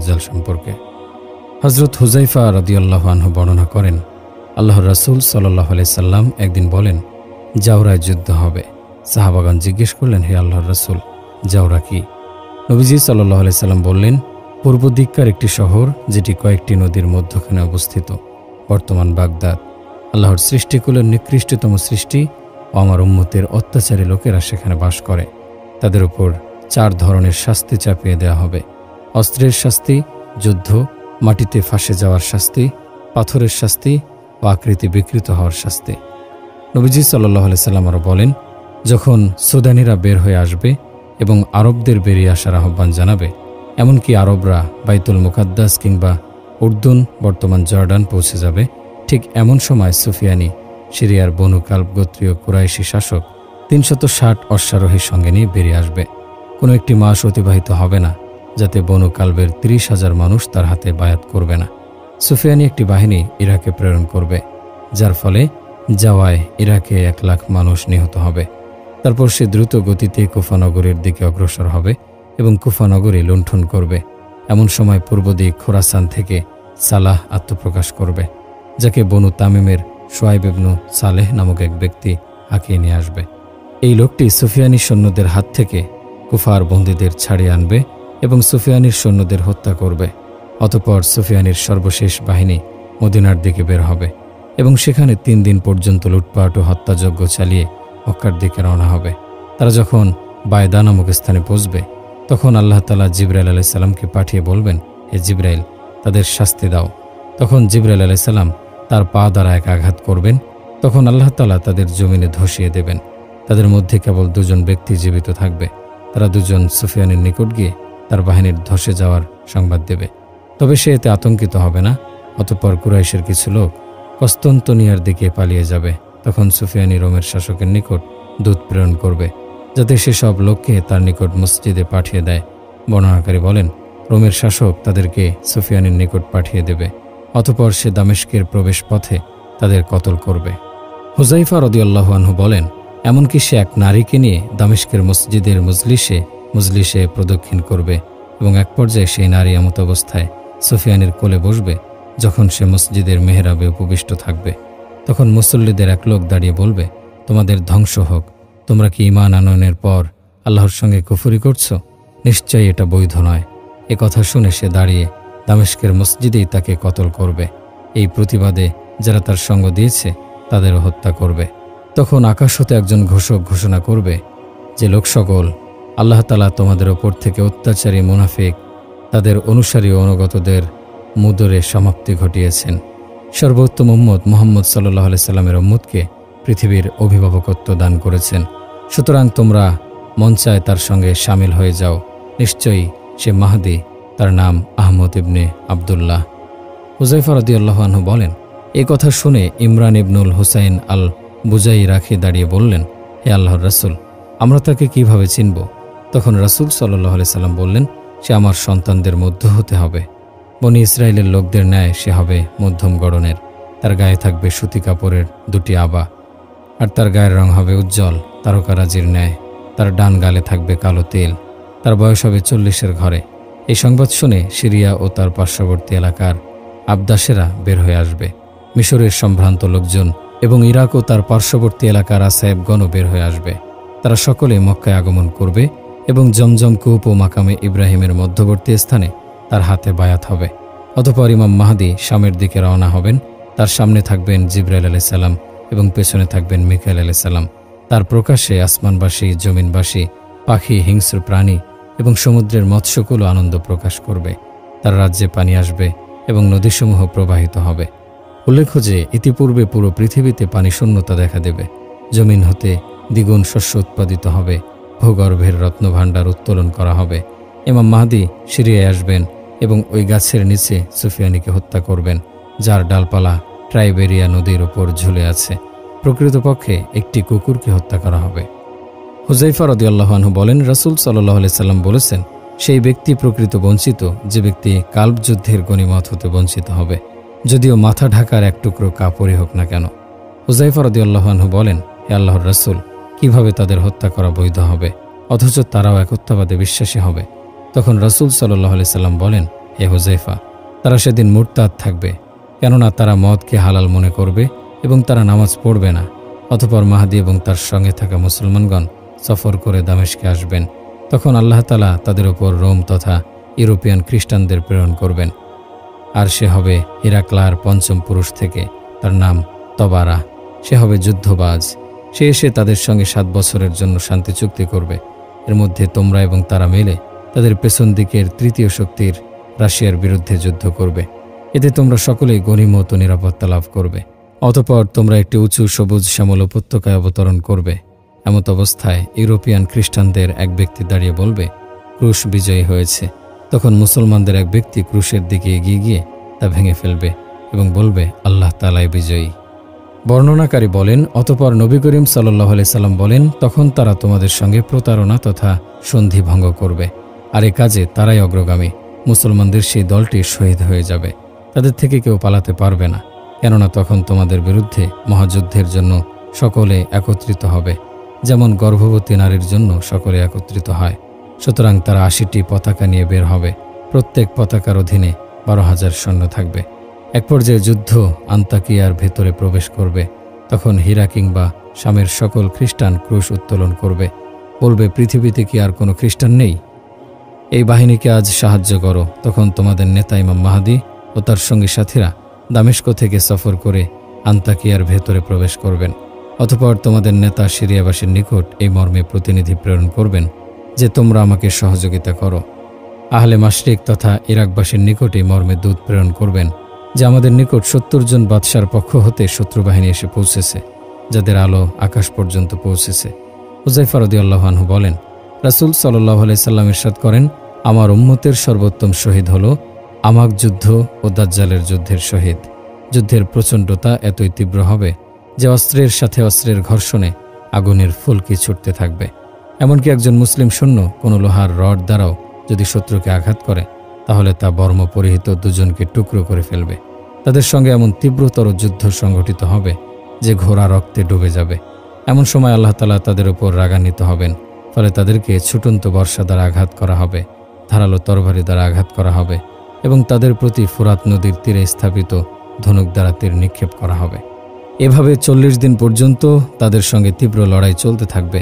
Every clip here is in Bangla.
দাজ্জাল সম্পর্কে। হযরত হুযাইফা রাদিয়াল্লাহু আনহু বর্ণনা করেন, আল্লাহর রাসূল সাল্লাল্লাহু আলাইহি সাল্লাম একদিন বলেন, জাওরায় যুদ্ধ হবে। সাহাবাগণ জিজ্ঞেস করলেন, হে আল্লাহর রাসূল, জাওরা কি? নবীজি সাল্লাল্লাহু আলাইহি সাল্লাম বললেন, পূর্ব দিককার একটি শহর যেটি কয়েকটি নদীর মধ্যখানে অবস্থিত, বর্তমান বাগদাদ। আল্লাহর সৃষ্টিকুলের নিকৃষ্টতম সৃষ্টি ও আমার উম্মতের অত্যাচারী লোকেরা সেখানে বাস করে। তাদের উপর 4 ধরনের শাস্তি চাপিয়ে দেওয়া হবে: অস্ত্রের শাস্তি, যুদ্ধ, মাটিতে ফাঁসে যাওয়ার শাস্তি, পাথরের শাস্তি ও আকৃতি বিকৃত হওয়ার শাস্তি। নবীজি সাল্লাল্লাহু আলাইহি সাল্লাম আরও বলেন, যখন সুদানিরা বের হয়ে আসবে এবং আরবদের বেরিয়ে আসার আহ্বান জানাবে, এমনকি আরবরা বাইতুল মুকাদ্দাস কিংবা উর্দুন বর্তমান জর্ডান পৌঁছে যাবে, ঠিক এমন সময় সুফিয়ানি সিরিয়ার বনু কালব গোত্রীয় কুরাইশি শাসক 360 অশ্বারোহীর সঙ্গে নিয়ে বেরিয়ে আসবে। কোনো একটি মাস অতিবাহিত হবে না যাতে বনু কালবের 30,000 মানুষ তার হাতে বায়াত করবে না। সুফিয়ানি একটি বাহিনী ইরাকে প্রেরণ করবে, যার ফলে জাওয়ায় ইরাকে 1 লাখ মানুষ নিহত হবে। তারপর সে দ্রুত গতিতে কুফা নগরীর দিকে অগ্রসর হবে এবং কুফা নগরী লুণ্ঠন করবে। এমন সময় পূর্ব দিক খোরাসান থেকে সালাহ আত্মপ্রকাশ করবে, যাকে বনু তামিমের শুআইব ইবনু সালেহ নামক এক ব্যক্তি হাঁকিয়ে নিয়ে আসবে। এই লোকটি সুফিয়ানি সৈন্যদের হাত থেকে কুফার বন্দীদের ছাড়িয়ে আনবে এবং সুফিয়ানির সৈন্যদের হত্যা করবে। অতঃপর সুফিয়ানির সর্বশেষ বাহিনী মদিনার দিকে বের হবে এবং সেখানে 3 দিন পর্যন্ত লুটপাট ও হত্যাযজ্ঞ চালিয়ে মক্কার দিকে রওনা হবে। তারা যখন বায়দা নামক স্থানে পৌঁছবে, তখন আল্লাহ তাআলা জিবরাইল আলাইহিস সালামকে পাঠিয়ে বলবেন, হে জিবরাইল, তাদের শাস্তি দাও। তখন জিবরাইল আলাইহিস সালাম তার পা দ্বারা এক আঘাত করবেন। তখন আল্লাহ তাআলা তাদের জমিনে ধসিয়ে দেবেন। তাদের মধ্যে কেবল 2 জন ব্যক্তি জীবিত থাকবে। তারা 2 জন সুফিয়ানের নিকট গিয়ে তার বাহিনীর ধসে যাওয়ার সংবাদ দেবে। তবে সে এতে আতঙ্কিত হবে না। অতঃপর কুরাইশের কিছু লোক কস্তন্তনিয়ার দিকে পালিয়ে যাবে। তখন সুফিয়ানি রোমের শাসকের নিকট দূত প্রেরণ করবে, যাতে সে সব লোককে তার নিকট মসজিদে পাঠিয়ে দেয়। বর্ণনাকারী বলেন, রোমের শাসক তাদেরকে সুফিয়ানের নিকট পাঠিয়ে দেবে। অতঃপর সে দামেস্কের প্রবেশ পথে তাদের কতল করবে। হুযাইফা রাদিয়াল্লাহু আনহু বলেন, এমনকি সে এক নারীকে নিয়ে দামেস্কের মসজিদের মজলিসে প্রদক্ষিণ করবে এবং এক পর্যায়ে সেই নারী এমত অবস্থায় সুফিয়ানের কোলে বসবে, যখন সে মসজিদের মেহরাবে উপবিষ্ট থাকবে। তখন মুসল্লিদের এক লোক দাঁড়িয়ে বলবে, তোমাদের ধ্বংস হোক, তোমরা কি ঈমান আনয়নের পর আল্লাহর সঙ্গে কুফরি করছ? নিশ্চয়ই এটা বৈধ নয়। এ কথা শুনে সে দাঁড়িয়ে দামেস্কের মসজিদেই তাকে কতল করবে। এই প্রতিবাদে যারা তার সঙ্গ দিয়েছে তাদেরও হত্যা করবে। তখন আকাশ হতে একজন ঘোষক ঘোষণা করবে যে, লোক সকল, আল্লাহ তাআলা তোমাদের ওপর থেকে অত্যাচারী মুনাফিক তাদের অনুসারী ও অনুগতদের মুদরে সমাপ্তি ঘটিয়েছেন। সর্বোত্তম উম্মত মুহাম্মদ সাল্লাল্লাহু আলাইহি সাল্লামের উম্মতকে পৃথিবীর অভিভাবকত্ব দান করেছেন। সুতরাং তোমরা মন চায় তার সঙ্গে শামিল হয়ে যাও। নিশ্চয়ই সে মাহদী, তার নাম আহমদ ইবনে আবদুল্লাহ। হুযাইফা রাদিয়াল্লাহু আনহু বলেন, এই কথা শুনে ইমরান ইবনুল হুসাইন আল বুজাই রাখি দাঁড়িয়ে বললেন, হে আল্লাহর রাসূল, আমরা তাকে কিভাবে চিনব? তখন রাসূল সাল্লাল্লাহু আলাইহি সাল্লাম বললেন, সে আমার সন্তানদের মধ্য হতে হবে। বনি ইসরায়েলের লোকদের ন্যায় সে হবে মধ্যম গড়নের। তার গায়ে থাকবে সুতি কাপড়ের 2টি আবা, আর তার গায়ের রং হবে উজ্জ্বল তারকারাজির ন্যায়। তার ডান গালে থাকবে কালো তেল। তার বয়স হবে 40-এর ঘরে। এই সংবাদ শুনে সিরিয়া ও তার পার্শ্ববর্তী এলাকার আবদাসেরা বের হয়ে আসবে। মিশরের সম্ভ্রান্ত লোকজন এবং ইরাক ও তার পার্শ্ববর্তী এলাকার আসায়েবগণও বের হয়ে আসবে। তারা সকলে মক্কায় আগমন করবে এবং জমজম কূপ ও মাকামে ইব্রাহিমের মধ্যবর্তী স্থানে তার হাতে বায়াত হবে। অতঃপর ইমাম মাহদী শামের দিকে রওনা হবেন। তার সামনে থাকবেন জিবরাইল আলাইহিস সালাম এবং পেছনে থাকবেন মিকাইল আলাইহিস সালাম। তার প্রকাশে আসমানবাসী, জমিনবাসী, পাখি, হিংস্র প্রাণী এবং সমুদ্রের মৎস্যকুলও আনন্দ প্রকাশ করবে। তার রাজ্যে পানি আসবে এবং নদীসমূহ প্রবাহিত হবে। উল্লেখ্য যে ইতিপূর্বে পুরো পৃথিবীতে পানি শূন্যতা দেখা দেবে। জমিন হতে দ্বিগুণ শস্য উৎপাদিত হবে। ভূগর্ভের রত্নভাণ্ডার উত্তোলন করা হবে। ইমাম মাহদী সিরিয়ায় আসবেন এবং ওই গাছের নিচে সুফিয়ানিকে হত্যা করবেন, যার ডালপালা ট্রাইবেরিয়া নদীর উপর ঝুলে আছে। প্রকৃতপক্ষে একটি কুকুরকে হত্যা করা হবে। হুযাইফা রাদিয়াল্লাহু আনহু বলেন, রাসূল সাল্লাল্লাহু আলাইহি সাল্লাম বলেছেন, সেই ব্যক্তি প্রকৃত বঞ্চিত যে ব্যক্তি কালব যুদ্ধের গনিমত হতে বঞ্চিত হবে, যদিও মাথা ঢাকার এক টুকরো কাপড়ই হোক না কেন। হুযাইফা রাদিয়াল্লাহু আনহু বলেন, হে আল্লাহর রাসূল, কিভাবে তাদের হত্যা করা বৈধ হবে, অথচ তারাও একত্ববাদে বিশ্বাসী হবে? তখন রাসূল সাল্লাল্লাহু আলাইহি সাল্লাম বলেন, হে হুযায়ফা, তারা সেদিন মুরতাদ থাকবে, কেননা তারা মদকে হালাল মনে করবে এবং তারা নামাজ পড়বে না। অতঃপর মাহদী এবং তার সঙ্গে থাকা মুসলমানগণ সফর করে দামেশকে আসবেন। তখন আল্লাহ তাআলা তাদের ওপর রোম তথা ইউরোপিয়ান খ্রিস্টানদের প্রেরণ করবেন। আর সে হবে হিরাক্লার পঞ্চম পুরুষ থেকে, তার নাম তবারা। সে হবে যুদ্ধবাজ। সে এসে তাদের সঙ্গে 7 বছরের জন্য শান্তি চুক্তি করবে। এর মধ্যে তোমরা এবং তারা মিলে তাদের পেছন দিকের তৃতীয় শক্তির রাশিয়ার বিরুদ্ধে যুদ্ধ করবে। এতে তোমরা সকলেই গনিমত ও নিরাপত্তা লাভ করবে। অতঃপর তোমরা একটি উঁচু সবুজ শ্যামল উপত্যকায় অবতরণ করবে। এমত অবস্থায় ইউরোপিয়ান খ্রিস্টানদের এক ব্যক্তি দাঁড়িয়ে বলবে, ক্রুশ বিজয়ী হয়েছে। তখন মুসলমানদের এক ব্যক্তি ক্রুশের দিকে এগিয়ে গিয়ে তা ভেঙে ফেলবে এবং বলবে, আল্লাহ তাআলাই বিজয়ী। বর্ণনাকারী বলেন, অতঃপর নবী করিম সাল্লাল্লাহু আলাইহি সাল্লাম বলেন, তখন তারা তোমাদের সঙ্গে প্রতারণা তথা সন্ধি ভঙ্গ করবে। আর এ কাজে তারাই অগ্রগামী। মুসলমানদের সেই দলটি শহীদ হয়ে যাবে। তাদের থেকে কেউ পালাতে পারবে না, কেননা তখন তোমাদের বিরুদ্ধে মহাযুদ্ধের জন্য সকলে একত্রিত হবে, যেমন গর্ভবতী নারীর জন্য সকলে একত্রিত হয়। সুতরাং তারা 80টি পতাকা নিয়ে বের হবে। প্রত্যেক পতাকার অধীনে 12,000 সৈন্য থাকবে। এক পর্যায়ে যুদ্ধ আন্তাকিয়ার ভেতরে প্রবেশ করবে। তখন হীরা কিংবা শামের সকল খ্রিস্টান ক্রুশ উত্তোলন করবে, বলবে, পৃথিবীতে কি আর কোনো খ্রিস্টান নেই? এই বাহিনীকে আজ সাহায্য করো। তখন তোমাদের নেতা ইমাম মাহদী ও তার সঙ্গী সাথীরা দামেস্ক থেকে সফর করে আন্তাকিয়ার ভেতরে প্রবেশ করবেন। অতঃপর তোমাদের নেতা সিরিয়াবাসীর নিকট এই মর্মে প্রতিনিধি প্রেরণ করবেন যে, তোমরা আমাকে সহযোগিতা করো। আহলে মাশরিক তথা ইরাকবাসীর নিকট এই মর্মে দূত প্রেরণ করবেন যে, আমাদের নিকট 70 জন বাদশার পক্ষ হতে শত্রুবাহিনী এসে পৌঁছেছে, যাদের আলো আকাশ পর্যন্ত পৌঁছেছে। হুযায়ফা রাদিয়াল্লাহু আনহু বলেন, রাসূল সাল্লাল্লাহু আলাইহি সাল্লাম ইরশাদ করেন, আমার উম্মতের সর্বোত্তম শহীদ হল আমাক যুদ্ধ ও দাজ্জালের যুদ্ধের শহীদ। যুদ্ধের প্রচণ্ডতা এতই তীব্র হবে যে অস্ত্রের সাথে অস্ত্রের ঘর্ষণে আগুনের ফুলকি ছুটতে থাকবে। এমনকি একজন মুসলিম সৈন্য কোনো লোহার রড দ্বারাও যদি শত্রুকে আঘাত করে, তাহলে তা বর্ম পরিহিত দুজনকে টুকরো করে ফেলবে। তাদের সঙ্গে এমন তীব্রতর যুদ্ধ সংঘটিত হবে যে ঘোড়া রক্তে ডুবে যাবে। এমন সময় আল্লাহ তাআলা তাদের উপর রাগান্বিত হবেন। ফলে তাদেরকে ছুটন্ত বর্ষা দ্বারা আঘাত করা হবে, ধারালো তরবারি দ্বারা আঘাত করা হবে এবং তাদের প্রতি ফুরাত নদীর তীরে স্থাপিত ধনুক দ্বারা তীর নিক্ষেপ করা হবে। এভাবে 40 দিন পর্যন্ত তাদের সঙ্গে তীব্র লড়াই চলতে থাকবে।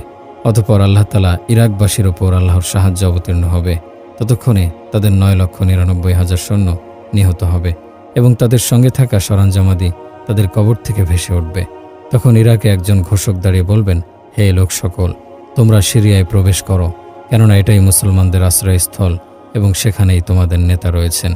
অতঃপর আল্লাহ তাআলা ইরাকবাসীর ওপর আল্লাহর সাহায্য অবতীর্ণ হবে। ততক্ষণে তাদের 9,99,000 সৈন্য নিহত হবে এবং তাদের সঙ্গে থাকা সরঞ্জামাদি তাদের কবর থেকে ভেসে উঠবে। তখন ইরাকে একজন ঘোষক দাঁড়িয়ে বলবেন, হে লোক সকল, তোমরা সিরিয়ায় প্রবেশ করো, কেননা এটাই মুসলমানদের আশ্রয়স্থল এবং সেখানেই তোমাদের নেতা রয়েছেন।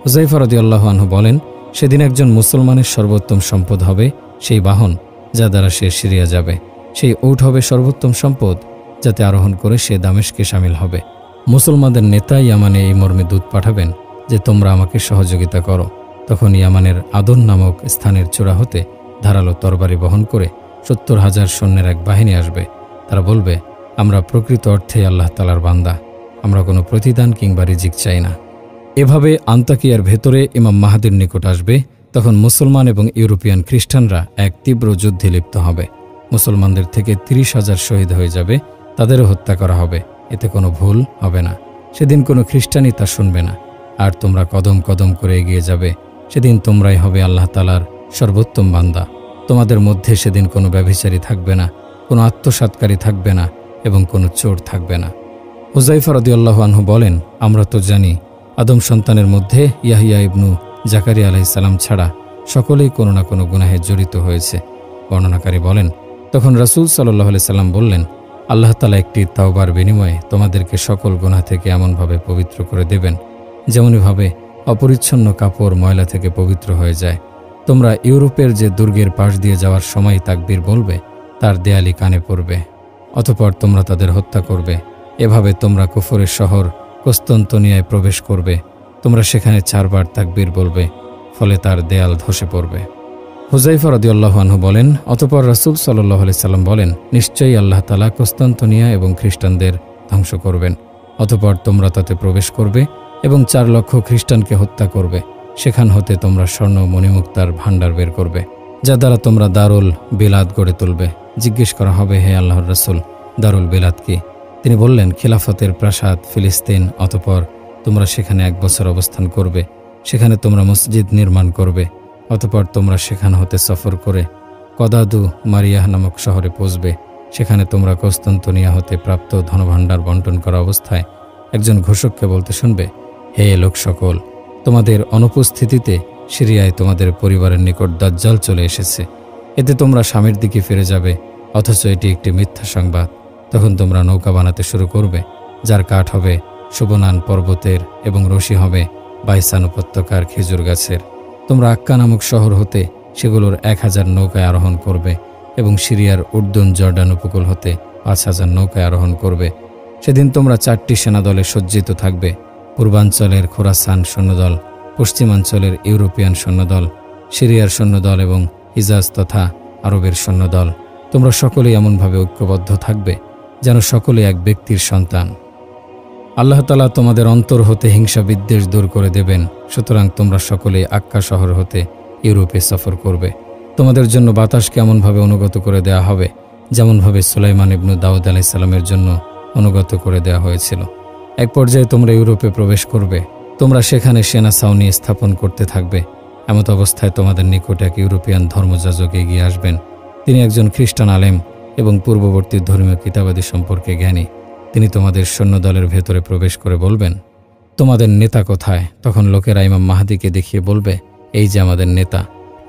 হুযায়ফা রাদিয়াল্লাহু আনহু বলেন, সেদিন একজন মুসলমানের সর্বোত্তম সম্পদ হবে সেই বাহন যা দ্বারা সে সিরিয়া যাবে। সেই উট হবে সর্বোত্তম সম্পদ, যাতে আরোহণ করে সে দামেশকে শামিল হবে। মুসলমানদের নেতা ইয়ামানে এই মর্মে দূত পাঠাবেন যে, তোমরা আমাকে সহযোগিতা করো। তখন ইয়ামানের আদন নামক স্থানের চূড়া হতে ধারালো তরবারি বহন করে 70,000 সৈন্যের এক বাহিনী আসবে। তারা বলবে, আমরা প্রকৃত অর্থে আল্লাহ তাআলার বান্দা, আমরা কোনো প্রতিদান কিংবা রিজিক চাই না। এভাবে আন্তাকিয়ার ভেতরে ইমাম মাহদীর নিকট আসবে। তখন মুসলমান এবং ইউরোপিয়ান খ্রিস্টানরা এক তীব্র যুদ্ধে লিপ্ত হবে। মুসলমানদের থেকে 30,000 শহীদ হয়ে যাবে, তাদেরও হত্যা করা হবে। এতে কোনো ভুল হবে না। সেদিন কোনো খ্রিস্টানই তা শুনবে না। আর তোমরা কদম কদম করে এগিয়ে যাবে। সেদিন তোমরাই হবে আল্লাহ তাআলার সর্বোত্তম বান্দা। তোমাদের মধ্যে সেদিন কোনো ব্যভিচারী থাকবে না, কোনো আত্মসাৎকারী থাকবে না এবং কোনো চোর থাকবে না। হুযায়ফা রাদিয়াল্লাহু আনহু বলেন, আমরা তো জানি আদম সন্তানের মধ্যে ইয়াহইয়া ইবনু জাকারিয়া আলাইহিস সালাম ছাড়া সকলেই কোনো না কোনো গুনাহে জড়িত হয়েছে। বর্ণনাকারী বলেন, তখন রাসূল সাল্লাল্লাহু আলাইহি সাল্লাম বললেন, আল্লাহ তাআলা একটি তাওবার বিনিময়ে তোমাদেরকে সকল গুনাহ থেকে এমনভাবে পবিত্র করে দেবেন যেমনভাবে অপরিচ্ছন্ন কাপড় ময়লা থেকে পবিত্র হয়ে যায়। তোমরা ইউরোপের যে দুর্গের পাশ দিয়ে যাওয়ার সময় তাকবীর বলবে, তার দেয়ালি কানে পড়বে। অতঃপর তোমরা তাদের হত্যা করবে। এভাবে তোমরা কুফরের শহর কস্তন্তনিয়ায় প্রবেশ করবে। তোমরা সেখানে 4 বার তাকবীর বলবে, ফলে তার দেয়াল ধসে পড়বে। হুযায়ফা রাদিয়াল্লাহু আনহু বলেন, অতঃপর রাসূল সাল্লাল্লাহু আলাইহি সাল্লাম বলেন, নিশ্চয়ই আল্লাহ তাআলা কস্তন্তনিয়া এবং খ্রিস্টানদের ধ্বংস করবেন। অতঃপর তোমরা তাতে প্রবেশ করবে এবং 4 লক্ষ খ্রিস্টানকে হত্যা করবে। সেখান হতে তোমরা স্বর্ণ মণিমুক্তার ভাণ্ডার বের করবে, যা দ্বারা তোমরা দারুল বিলাদ গড়ে তুলবে। জিজ্ঞেস করা হবে, হে আল্লাহর রাসূল, দারুল বিলাদ কি? তিনি বললেন, খিলাফতের প্রাসাদ ফিলিস্তিন। অতঃপর তোমরা সেখানে 1 বছর অবস্থান করবে। সেখানে তোমরা মসজিদ নির্মাণ করবে। অতঃপর তোমরা সেখান হতে সফর করে কদাদু মারিয়াহ নামক শহরে পৌঁছবে। সেখানে তোমরা কস্তন্তনিয়া হতে প্রাপ্ত ধনভাণ্ডার বন্টন করা অবস্থায় একজন ঘোষককে বলতে শুনবে, হে লোক সকল, তোমাদের অনুপস্থিতিতে সিরিয়ায় তোমাদের পরিবারের নিকট দাজ্জাল চলে এসেছে। এতে তোমরা স্বামীর দিকে ফিরে যাবে, অথচ এটি একটি মিথ্যা সংবাদ। তখন তোমরা নৌকা বানাতে শুরু করবে, যার কাঠ হবে সুবনান পর্বতের এবং রশি হবে বাইসান উপত্যকার খেজুর গাছের। তোমরা আক্কা নামক শহর হতে সেগুলোর 1000 নৌকায় আরোহণ করবে এবং সিরিয়ার উর্দুন জর্ডান উপকূল হতে 5000 নৌকায় আরোহণ করবে। সেদিন তোমরা 4টি সেনাদলে সজ্জিত থাকবে, পূর্বাঞ্চলের খোরাসান সৈন্যদল, পশ্চিমাঞ্চলের ইউরোপিয়ান সৈন্যদল, সিরিয়ার সৈন্যদল এবং হিজাজ তথা আরবের সৈন্যদল। তোমরা সকলেই এমনভাবে ঐক্যবদ্ধ থাকবে যেন সকলে এক ব্যক্তির সন্তান। আল্লাহ তাআলা তোমাদের অন্তর হতে হিংসা বিদ্বেষ দূর করে দেবেন। সুতরাং তোমরা সকলে আক্কা শহর হতে ইউরোপে সফর করবে। তোমাদের জন্য বাতাসকে এমনভাবে অনুগত করে দেয়া হবে যেমনভাবে সুলাইমান ইবনু দাউদ আলাইহিস সালামের জন্য অনুগত করে দেয়া হয়েছিল। এক পর্যায়ে তোমরা ইউরোপে প্রবেশ করবে। তোমরা সেখানে সেনা ছাউনি স্থাপন করতে থাকবে। এমত অবস্থায় তোমাদের নিকট এক ইউরোপিয়ান ধর্মযাজক এগিয়ে আসবেন। তিনি একজন খ্রিস্টান আলেম এবং পূর্ববর্তী ধর্মীয় কিতাবাদি সম্পর্কে জ্ঞানী। তিনি তোমাদের সৈন্যদলের ভেতরে প্রবেশ করে বলবেন, তোমাদের নেতা কোথায়? তখন লোকেরা ইমাম মাহদীকে দেখিয়ে বলবে, এই যে আমাদের নেতা।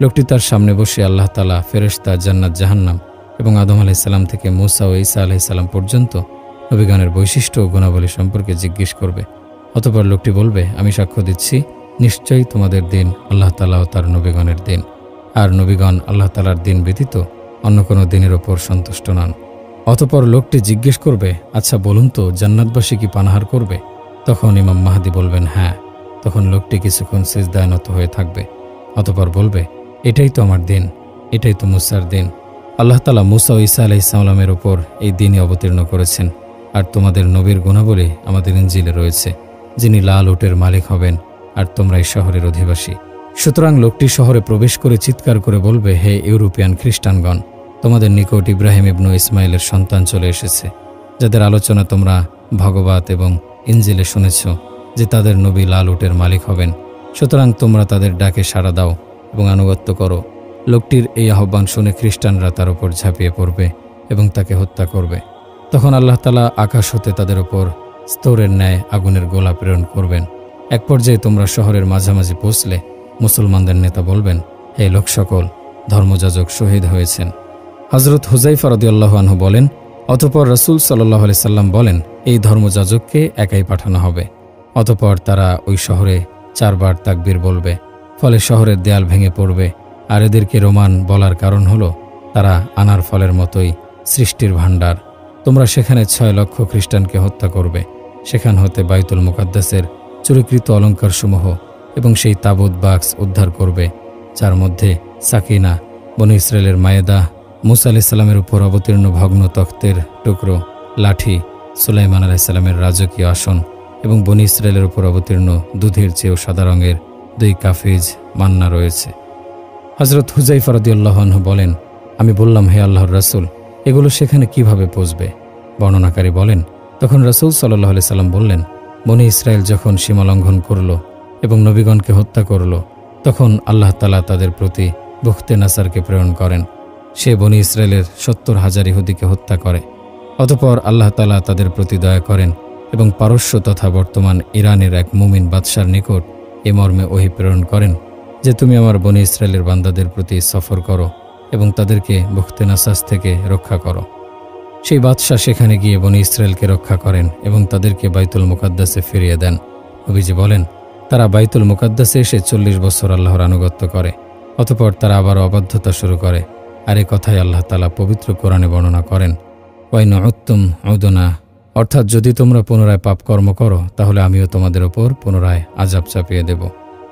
লোকটি তার সামনে বসে আল্লাহ তাআলা, ফেরেশতা, জান্নাত, জাহান্নাম এবং আদম আলাইহিস সালাম থেকে মূসা ও ঈসা আলাইহিস সালাম পর্যন্ত নবীগণের বৈশিষ্ট্য ও গুণাবলী সম্পর্কে জিজ্ঞেস করবে। অতঃপর লোকটি বলবে, আমি সাক্ষ্য দিচ্ছি, নিশ্চয়ই তোমাদের দিন আল্লাহ তাআলা ও তার নবীগণের দিন, আর নবীগণ আল্লাহ তাআলার দিন ব্যতীত অন্য কোনো দিনের ওপর সন্তুষ্ট নন। অতঃপর লোকটি জিজ্ঞেস করবে, আচ্ছা বলুন তো, জান্নাতবাসী কি পানাহার করবে? তখন ইমাম মাহদী বলবেন, হ্যাঁ। তখন লোকটি কিছুক্ষণ সিজদায় নত হয়ে থাকবে। অতঃপর বলবে, এটাই তো আমার দিন, এটাই তো মুসার দিন। আল্লাহ তাআলা মূসা ও ঈসা আলাইহিস সালামের উপর এই দিনই অবতীর্ণ করেছেন, আর তোমাদের নবীর গুণাবলী আমাদের ইনজিলে রয়েছে, যিনি লাল উটের মালিক হবেন, আর তোমরা এই শহরের অধিবাসী। সুতরাং লোকটি শহরে প্রবেশ করে চিৎকার করে বলবে, হে ইউরোপিয়ান খ্রিস্টানগণ, তোমাদের নিকট ইব্রাহিম ইবনু ইসমাইলের সন্তান চলে এসেছে, যাদের আলোচনা তোমরা ভগবত এবং ইনজিলে শুনেছ যে তাদের নবী লাল উটের মালিক হবেন। সুতরাং তোমরা তাদের ডাকে সাড়া দাও এবং আনুগত্য করো। লোকটির এই আহ্বান শুনে খ্রিস্টানরা তার উপর ঝাঁপিয়ে পড়বে এবং তাকে হত্যা করবে। তখন আল্লাহ তাআলা আকাশ হতে তাদের উপর স্তরের ন্যায় আগুনের গোলা প্রেরণ করবেন। এক পর্যায়ে তোমরা শহরের মাঝামাঝি পৌঁছলে মুসলমানদের নেতা বলবেন, হে লোক সকল, ধর্মযাজক শহীদ হয়েছেন। হযরত হুযাইফা রাদিয়াল্লাহু আনহু বলেন, অতঃপর রাসূল সাল্লাল্লাহু আলাইহি সাল্লাম বলেন, এই ধর্মযাজককে একাই পাঠানো হবে। অতঃপর তারা ওই শহরে 4 বার তাকবীর বলবে, ফলে শহরের দেয়াল ভেঙে পড়বে। আর এদেরকে রোমান বলার কারণ হলো তারা আনার ফলের মতোই সৃষ্টির ভাণ্ডার। তোমরা সেখানে 6 লক্ষ খ্রিস্টানকে হত্যা করবে। সেখান হতে বাইতুল মুকাদ্দাসের চুরিকৃত অলঙ্কারসমূহ এবং সেই তাবুত বাক্স উদ্ধার করবে, যার মধ্যে সাকিনা, বনী ইসরায়েলের মায়েদা, মূসা আলাইহিস সালামের উপর অবতীর্ণ ভগ্ন তখ্তের টুকরো, লাঠি, সুলাইমান আলাইহিস সালামের রাজকীয় আসন এবং বনী ইসরায়েলের উপর অবতীর্ণ দুধের চেয়েও সাদা রঙের 2 কাফিজ মান্না রয়েছে। হযরত হুযাইফা রাদিয়াল্লাহু আনহু বলেন, আমি বললাম, হে আল্লাহর রাসূল, এগুলো সেখানে কিভাবে পৌঁছবে? বর্ণনাকারী বলেন, তখন রাসূল সাল্লাল্লাহু আলাইহি সাল্লাম বললেন, বনী ইসরায়েল যখন সীমা লঙ্ঘন করল এবং নবীগণকে হত্যা করল, তখন আল্লাহ তাআলা তাদের প্রতি বুখতে নাসারকে প্রেরণ করেন। সে বনী ইসরায়েলের 70,000 ইহুদিকে হত্যা করে। অতঃপর আল্লাহ তাআলা তাদের প্রতি দয়া করেন এবং পারস্য তথা বর্তমান ইরানের এক মুমিন বাদশার নিকট এ মর্মে ওহী প্রেরণ করেন যে, তুমি আমার বনী ইসরায়েলের বান্দাদের প্রতি সফর করো এবং তাদেরকে বুখতে নাসাস থেকে রক্ষা করো। সেই বাদশাহ সেখানে গিয়ে বনী ইসরায়েলকে রক্ষা করেন এবং তাদেরকে বাইতুল মুকাদ্দাসে ফিরিয়ে দেন। নবীজি বলেন, তারা বাইতুল মুকাদ্দাসে এসে 40 বছর আল্লাহর আনুগত্য করে। অতঃপর তারা আবার অবাধ্যতা শুরু করে। আর এ কথাই আল্লাহ তাআলা পবিত্র কোরআনে বর্ণনা করেন, ওয়াইন উদ্তুম উদনা, অর্থাৎ যদি তোমরা পুনরায় পাপ কর্ম করো তাহলে আমিও তোমাদের ওপর পুনরায় আযাব চাপিয়ে দেব।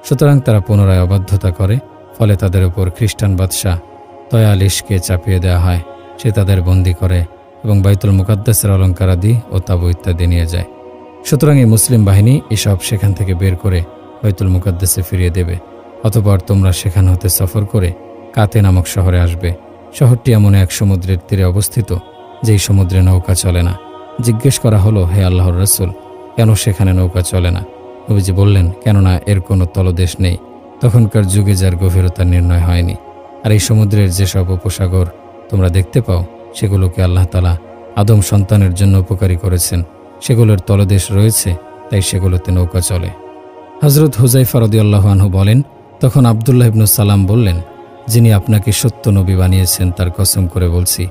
সুতরাং তারা পুনরায় অবাধ্যতা করে, ফলে তাদের ওপর খ্রিস্টান বাদশাহ তয়ালিশকে চাপিয়ে দেওয়া হয়। সে তাদের বন্দী করে এবং বাইতুল মুকাদ্দাসের অলঙ্কারাদি ও তাবু ইত্যাদি নিয়ে যায়। সুতরাং এই মুসলিম বাহিনী এসব সেখান থেকে বের করে বাইতুল মুকাদ্দাসে ফিরিয়ে দেবে। অতঃপর তোমরা সেখান হতে সফর করে কাতে নামক শহরে আসবে। শহরটি এমন এক সমুদ্রের তীরে অবস্থিত যেই সমুদ্রে নৌকা চলে না। জিজ্ঞেস করা হলো, হে আল্লাহর রাসূল, কেন সেখানে নৌকা চলে না? নবীজি বললেন, কেননা এর কোনো তলদেশ নেই, তখনকার যুগে যার গভীরতা নির্ণয় হয়নি। আর এই সমুদ্রের যেসব উপসাগর তোমরা দেখতে পাও, সেগুলোকে আল্লাহ তাআলা আদম সন্তানের জন্য উপকারী করেছেন। সেগুলোর তলদেশ রয়েছে, তাই সেগুলোতে নৌকা চলে। হযরত হুযায়ফা রাদিয়াল্লাহু আনহু বলেন, তখন আব্দুল্লাহ ইবনে সালাম বললেন, যিনি আপনাকে সত্য নবী বানিয়েছেন তার কসম করে বলছি,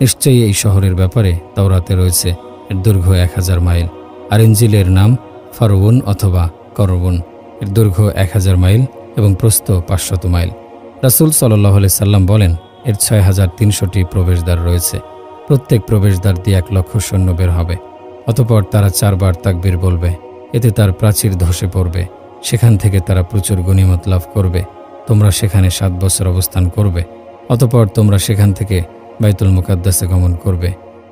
নিশ্চয়ই এই শহরের ব্যাপারে তাওরাতে রয়েছে এর দৈর্ঘ্য 1000 মাইল, আর ইনজিলের নাম ফারউন অথবা করবুন, এর দৈর্ঘ্য 1000 মাইল এবং প্রস্থ 500 মাইল। রাসূল সাল্লাল্লাহু আলাইহি সাল্লাম বলেন, এর 6300টি প্রবেশদ্বার রয়েছে। প্রত্যেক প্রবেশদ্বার দিয়ে 1 লক্ষ সৈন্য বের হবে। অতঃপর তারা 4 বার তাকবীর বলবে, এতে তার প্রাচীর ধসে পড়বে। সেখান থেকে তারা প্রচুর গনিমত লাভ করবে। তোমরা সেখানে 7 বছর অবস্থান করবে। অতঃপর তোমরা সেখান থেকে বাইতুল মুকাদ্দাসে গমন করবে।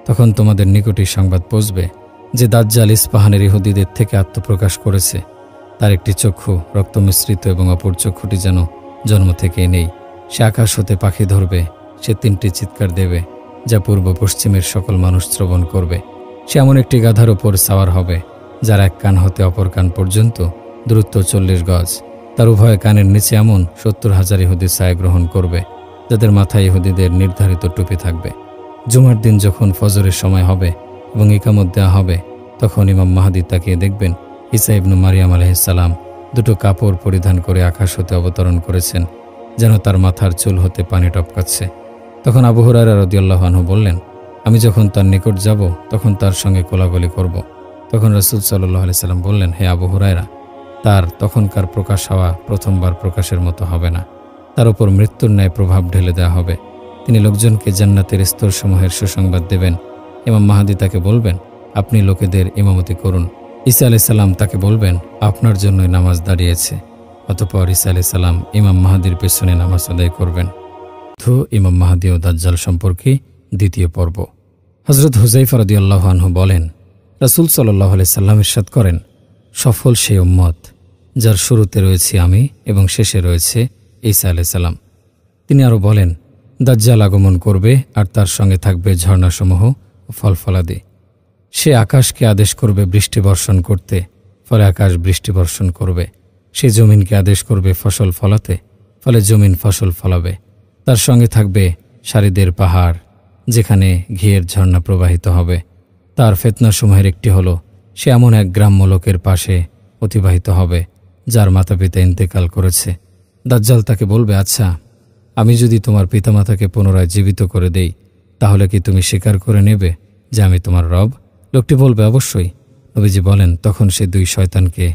তখন তোমাদের নিকটই সংবাদ পৌঁছবে যে দাজ্জাল ইস্পাহানের ইহুদিদের থেকে আত্মপ্রকাশ করেছে। তার একটি চক্ষু রক্ত মিশ্রিত এবং অপর চক্ষুটি যেন জন্ম থেকেই নেই। সে আকাশ হতে পাখি ধরবে। সে 3টি চিৎকার দেবে, যা পূর্ব পশ্চিমের সকল মানুষ শ্রবণ করবে। সে এমন একটি গাধার ওপর সাওয়ার হবে, যার এক কান হতে অপর কান পর্যন্ত দূরত্ব 40 গজ। তার উভয় কানের নিচে এমন 70,000 ইহুদি ছায়া গ্রহণ করবে, যাদের মাথায় ইহুদিদের নির্ধারিত টুপি থাকবে। জুমার দিন যখন ফজরের সময় হবে এবং ইকামত দেওয়া হবে, তখন ইমাম মাহদী তাকিয়ে দেখবেন ঈসা ইবনে মারিয়াম আলাইহিস সালাম 2টো কাপড় পরিধান করে আকাশ হতে অবতরণ করেছেন, যেন তার মাথার চুল হতে পানি টপকাচ্ছে। তখন আবু হুরায়রা রাদিয়াল্লাহু আনহু বললেন, আমি যখন তার নিকট যাব তখন তার সঙ্গে কোলাকুলি করব। তখন রাসূল সাল্লাল্লাহু আলাইহি সাল্লাম বললেন, হে আবু হুরায়রা, তার তখনকার প্রকাশ হওয়া প্রথমবার প্রকাশের মতো হবে না। তার উপর মৃত্যুর ন্যায় প্রভাব ঢেলে দেওয়া হবে। তিনি লোকজনকে জান্নাতের স্তরসমূহের সুসংবাদ দেবেন। ইমাম মাহদী তাকে বলবেন, আপনি লোকেদের ইমামতি করুন। ঈসা আলাইহিস সালাম তাকে বলবেন, আপনার জন্যই নামাজ দাঁড়িয়েছে। অতঃপর ঈসা আলাইহিস সালাম ইমাম মাহদীর পেছনে নামাজ আদায় করবেন। ইমাম মাহদী ও দাজ্জাল সম্পর্কে 2য় পর্ব। হযরত হুযায়ফা রাদিয়াল্লাহু আনহু বলেন, রাসূল সাল্লাল্লাহু আলাইহি সাল্লাম ইরশাদ করেন, সফল সেই উম্মত যার শুরুতে রয়েছি আমি এবং শেষে রয়েছে ঈসা আলাইহিস সালাম। তিনি আরও বলেন, দাজ্জাল আগমন করবে আর তার সঙ্গে থাকবে ঝর্ণাসমূহ ও ফলফলাদি। সে আকাশকে আদেশ করবে বৃষ্টি বর্ষণ করতে, ফলে আকাশ বৃষ্টি বর্ষণ করবে। সে জমিনকে আদেশ করবে ফসল ফলাতে, ফলে জমিন ফসল ফলাবে। তার সঙ্গে থাকবে সারিদের পাহাড়, যেখানে ঘিয়ের ঝর্ণা প্রবাহিত হবে। তার ফিতনাসমূহের একটি হলো, সে এমন এক গ্রাম্য লোকের পাশে অতিবাহিত হবে যার মাতাপিতা ইন্তেকাল করেছে। দাজ্জাল তাকে বলবে, আচ্ছা, আমি যদি তোমার পিতামাতাকে পুনরায় জীবিত করে দেই, তাহলে কি তুমি স্বীকার করে নেবে যে আমি তোমার রব? লোকটি বলবে, অবশ্যই। নবীজি বলেন, তখন সে 2 শয়তানকে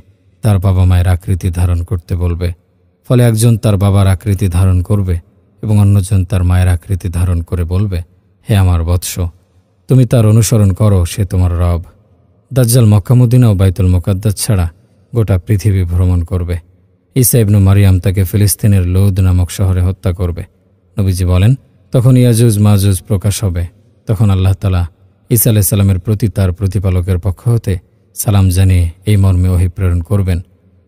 তার বাবা মায়ের আকৃতি ধারণ করতে বলবে। ফলে একজন তার বাবার আকৃতি ধারণ করবে এবং অন্যজন তার মায়ের আকৃতি ধারণ করে বলবে, হে আমার বৎস, তুমি তার অনুসরণ করো, সে তোমার রব। দাজ্জাল মক্কা মদিনা ও বাইতুল মুকাদ্দাস ছাড়া গোটা পৃথিবী ভ্রমণ করবে। ঈসা ইবনে মারিয়াম তাকে ফিলিস্তিনের লৌদ নামক শহরে হত্যা করবে। নবীজি বলেন, তখন ইয়াজুজ মাজুজ প্রকাশ হবে। তখন আল্লাহ তাআলা ঈসা আলাইহিস সালামের প্রতি তার প্রতিপালকের পক্ষ হতে সালাম জানিয়ে এই মর্মে ওহী প্রেরণ করবেন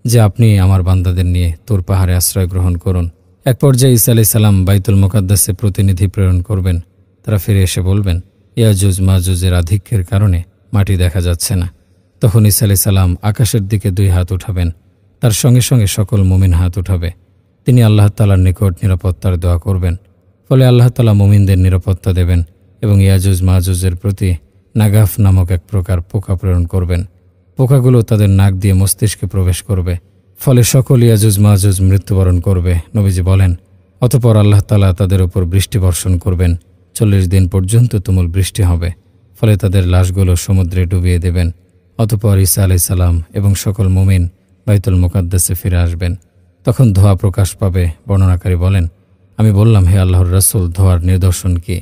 যে, আপনি আমার বান্দাদের নিয়ে তুর পাহাড়ে আশ্রয় গ্রহণ করুন। এক পর্যায়ে ঈসা আলাইহিস সালাম বাইতুল মুকাদ্দাসে প্রতিনিধি প্রেরণ করবেন। তারা ফিরে এসে বলবেন, ইয়াজুজ মাজুজের আধিক্যের কারণে মাটি দেখা যাচ্ছে না। তখন ঈসা আলাইহিস সালাম আকাশের দিকে 2 হাত উঠাবেন। তার সঙ্গে সঙ্গে সকল মুমিন হাত উঠাবে। তিনি আল্লাহ তাআলার নিকট নিরাপত্তার দোয়া করবেন। ফলে আল্লাহ তাআলা মুমিনদের নিরাপত্তা দেবেন এবং ইয়াজুজ মাজুজের প্রতি নাগাফ নামক এক প্রকার পোকা প্রেরণ করবেন। পোকাগুলো তাদের নাক দিয়ে মস্তিষ্কে প্রবেশ করবে। ফলে সকল ইয়াজুজ মাজুজ মৃত্যুবরণ করবে। নবীজি বলেন, অতঃপর আল্লাহ তাআলা তাদের উপর বৃষ্টি বর্ষণ করবেন। 40 দিন পর্যন্ত তুমুল বৃষ্টি হবে। ফলে তাদের লাশগুলো সমুদ্রে ডুবিয়ে দেবেন। অতঃপর ঈসা আলাইহিস সালাম এবং সকল মুমিন বাইতুল মুকাদ্দাসে ফিরে আসবেন। তখন ধোঁয়া প্রকাশ পাবে। বর্ণনাকারী বলেন, আমি বললাম, হে আল্লাহর রাসূল, ধোঁয়ার নিদর্শন কি?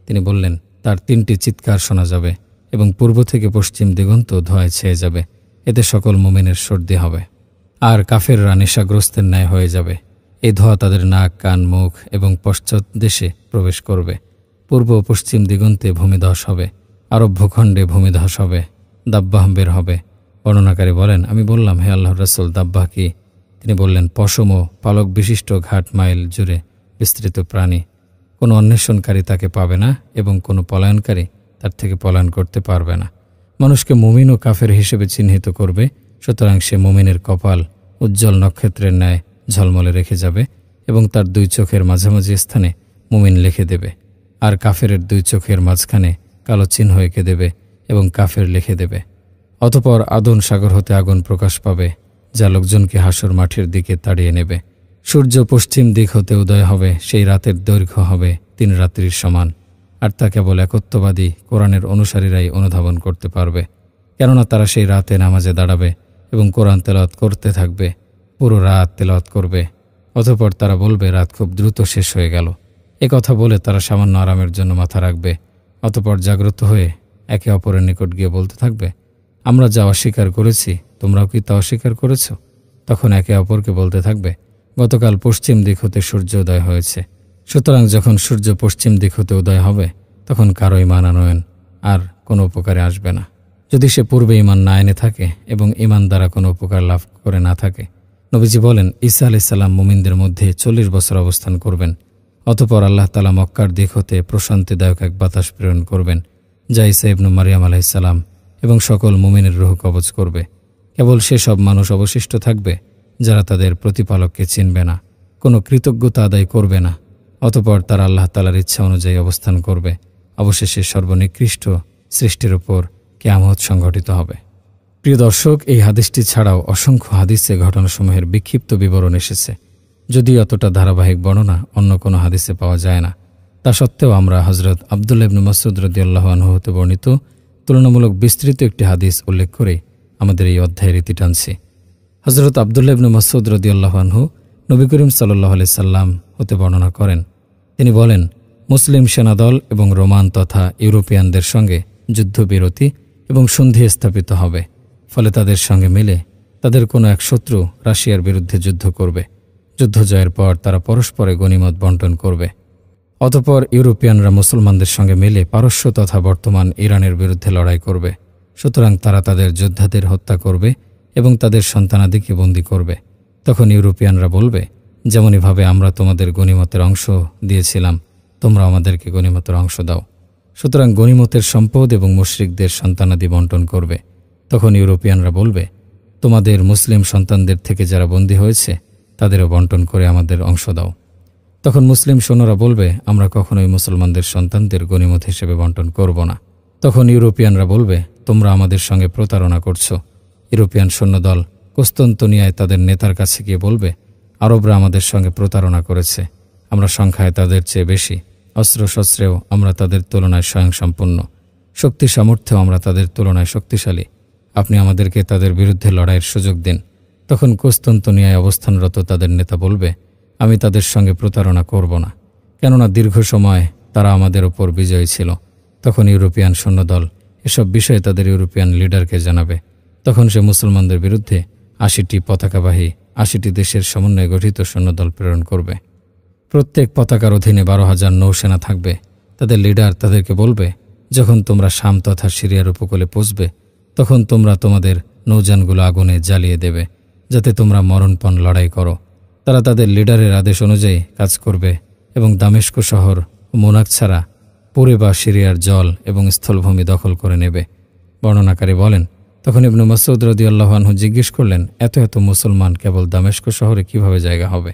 তিনি বললেন, তার 3টি চিৎকার শোনা যাবে এবং পূর্ব থেকে পশ্চিম দিগন্ত ধোঁয়ায় ছেয়ে যাবে। এতে সকল মুমিনের সর্দি হবে আর কাফেররা নেশাগ্রস্তের ন্যায় হয়ে যাবে। এই ধোঁয়া তাদের নাক, কান, মুখ এবং পশ্চাৎ দেশে প্রবেশ করবে। পূর্ব ও পশ্চিম দিগন্তে ভূমিধস হবে। আরব ভূখণ্ডে ভূমিধস হবে। দাব্বাহ বের হবে। বর্ণনাকারী বলেন, আমি বললাম, হে আল্লাহর রাসূল, দাব্বাহ কি? তিনি বললেন, পশম ও পালক বিশিষ্ট ঘাট মাইল জুড়ে বিস্তৃত প্রাণী। কোনো অন্বেষণকারী তাকে পাবে না এবং কোনো পলায়নকারী তার থেকে পলায়ন করতে পারবে না। মানুষকে মুমিন ও কাফের হিসেবে চিহ্নিত করবে সুতরাং সে মুমিনের কপাল উজ্জ্বল নক্ষত্রের ন্যায় ঝলমলে রেখে যাবে এবং তার দুই চোখের মাঝামাঝি স্থানে মুমিন লিখে দেবে, আর কাফেরের দুই চোখের মাঝখানে কালো চিহ্ন এঁকে দেবে এবং কাফের লিখে দেবে। অতপর আদন সাগর হতে আগুন প্রকাশ পাবে, যা লোকজনকে হাসর মাঠের দিকে তাড়িয়ে নেবে। সূর্য পশ্চিম দিক হতে উদয় হবে, সেই রাতের দৈর্ঘ্য হবে 3 রাত্রির সমান, আর তা কেবল একত্ববাদী কোরআনের অনুসারীরাই অনুধাবন করতে পারবে, কেননা তারা সেই রাতে নামাজে দাঁড়াবে এবং কোরআন তেলাওয়াত করতে থাকবে, পুরো রাত তেলাওয়াত করবে। অতঃপর তারা বলবে, রাত খুব দ্রুত শেষ হয়ে গেল। কথা বলে তারা সামান্য আরামের জন্য মাথা রাখবে। অতঃপর জাগ্রত হয়ে একে অপরের নিকট গিয়ে বলতে থাকবে, আমরা যা অস্বীকার করেছি তোমরাও কি তা অস্বীকার করেছ? তখন একে অপরকে বলতে থাকবে, গতকাল পশ্চিম দিক হতে সূর্য উদয় হয়েছে। সুতরাং যখন সূর্য পশ্চিম দিক হতে উদয় হবে তখন কারো ঈমান আনয়ন আর কোনো উপকারে আসবে না, যদি সে পূর্বে ঈমান না এনে থাকে এবং ঈমান দ্বারা কোনো উপকার লাভ করে না থাকে। নবীজি বলেন, ঈসা আলাইহিস সালাম মুমিনদের মধ্যে 40 বছর অবস্থান করবেন। অতঃপর আল্লাহ তাআলা মক্কার দিক হতে প্রশান্তিদায়ক এক বাতাস প্রেরণ করবেন, যা ঈসা ইবনে মারইয়াম আলাইহিস সালাম এবং সকল মুমিনের রূহ কবজ করবে। কেবল সেসব মানুষ অবশিষ্ট থাকবে যারা তাদের প্রতিপালককে চিনবে না, কোনো কৃতজ্ঞতা আদায় করবে না। অতঃপর তারা আল্লাহ তাআলার ইচ্ছা অনুযায়ী অবস্থান করবে। অবশেষে সর্বনিকৃষ্ট সৃষ্টির উপর কিয়ামত সংঘটিত হবে। প্রিয় দর্শক, এই হাদিসটি ছাড়াও অসংখ্য হাদিসে ঘটনাসমূহের বিক্ষিপ্ত বিবরণ এসেছে। যদিও অতটা ধারাবাহিক বর্ণনা অন্য কোনো হাদিসে পাওয়া যায় না, তা সত্ত্বেও আমরা হযরত আব্দুল্লাহ ইবনে মাসউদ রাদিয়াল্লাহু আনহু হতে বর্ণিত তুলনামূলক বিস্তৃত একটি হাদিস উল্লেখ করে আমাদের এই অধ্যায়ের ইতি টানছি। হযরত আব্দুল্লাহ ইবনে মাসউদ রাদিয়াল্লাহু আনহু নবী করিম সাল্লাল্লাহু আলাইহি সাল্লাম হতে বর্ণনা করেন, তিনি বলেন, মুসলিম সেনাদল এবং রোমান তথা ইউরোপিয়ানদের সঙ্গে যুদ্ধবিরতি এবং সন্ধি স্থাপিত হবে। ফলে তাদের সঙ্গে মিলে তাদের কোনো এক শত্রু রাশিয়ার বিরুদ্ধে যুদ্ধ করবে। যুদ্ধ জয়ের পর তারা পরস্পরে গনিমত বন্টন করবে। অতঃপর ইউরোপিয়ানরা মুসলমানদের সঙ্গে মিলে পারস্য তথা বর্তমান ইরানের বিরুদ্ধে লড়াই করবে। সুতরাং তারা তাদের যোদ্ধাদের হত্যা করবে এবং তাদের সন্তানাদিকে বন্দী করবে। তখন ইউরোপিয়ানরা বলবে, যেমনইভাবে আমরা তোমাদের গনিমতের অংশ দিয়েছিলাম, তোমরা আমাদেরকে গনিমতের অংশ দাও। সুতরাং গনিমতের সম্পদ এবং মুশরিকদের সন্তানাদি বন্টন করবে। তখন ইউরোপিয়ানরা বলবে, তোমাদের মুসলিম সন্তানদের থেকে যারা বন্দী হয়েছে তাদেরও বন্টন করে আমাদের অংশ দাও। তখন মুসলিম সৈন্যরা বলবে, আমরা কখনোই মুসলমানদের সন্তানদের গনিমত হিসেবে বন্টন করব না। তখন ইউরোপিয়ানরা বলবে, তোমরা আমাদের সঙ্গে প্রতারণা করছো। ইউরোপিয়ান সৈন্যদল কুস্তান্তনিয়ায় তাদের নেতার কাছে গিয়ে বলবে, আরবরা আমাদের সঙ্গে প্রতারণা করেছে, আমরা সংখ্যায় তাদের চেয়ে বেশি, অস্ত্রশস্ত্রেও আমরা তাদের তুলনায় স্বয়ংসম্পূর্ণ, শক্তি সামর্থ্যেও আমরা তাদের তুলনায় শক্তিশালী, আপনি আমাদেরকে তাদের বিরুদ্ধে লড়াইয়ের সুযোগ দিন। তখন কুস্তান্তনিয়ায় অবস্থানরত তাদের নেতা বলবে, আমি তাদের সঙ্গে প্রতারণা করব না, কেননা দীর্ঘ সময় তারা আমাদের ওপর বিজয়ী ছিল। তখন ইউরোপিয়ান সৈন্যদল এসব বিষয়ে তাদের ইউরোপিয়ান লিডারকে জানাবে। তখন সে মুসলমানদের বিরুদ্ধে 80টি পতাকাবাহী 80টি দেশের সমন্বয়ে গঠিত সৈন্যদল প্রেরণ করবে। প্রত্যেক পতাকার অধীনে 12,000 নৌসেনা থাকবে। তাদের লিডার তাদেরকে বলবে, যখন তোমরা শাম তথা সিরিয়ার উপকূলে পৌঁছবে তখন তোমরা তোমাদের নৌযানগুলো আগুনে জ্বালিয়ে দেবে, যাতে তোমরা মরণপণ লড়াই করো। তারা তাদের লিডারের আদেশ অনুযায়ী কাজ করবে এবং দামেস্ক শহর ও মোনাক ছাড়া পুরে বা সিরিয়ার জল এবং স্থলভূমি দখল করে নেবে। বর্ণনাকারী বলেন, তখন ইবনে মাসউদ রাদিয়াল্লাহু আনহু জিজ্ঞেস করলেন, এত এত মুসলমান কেবল দামেস্ক শহরে কিভাবে জায়গা হবে?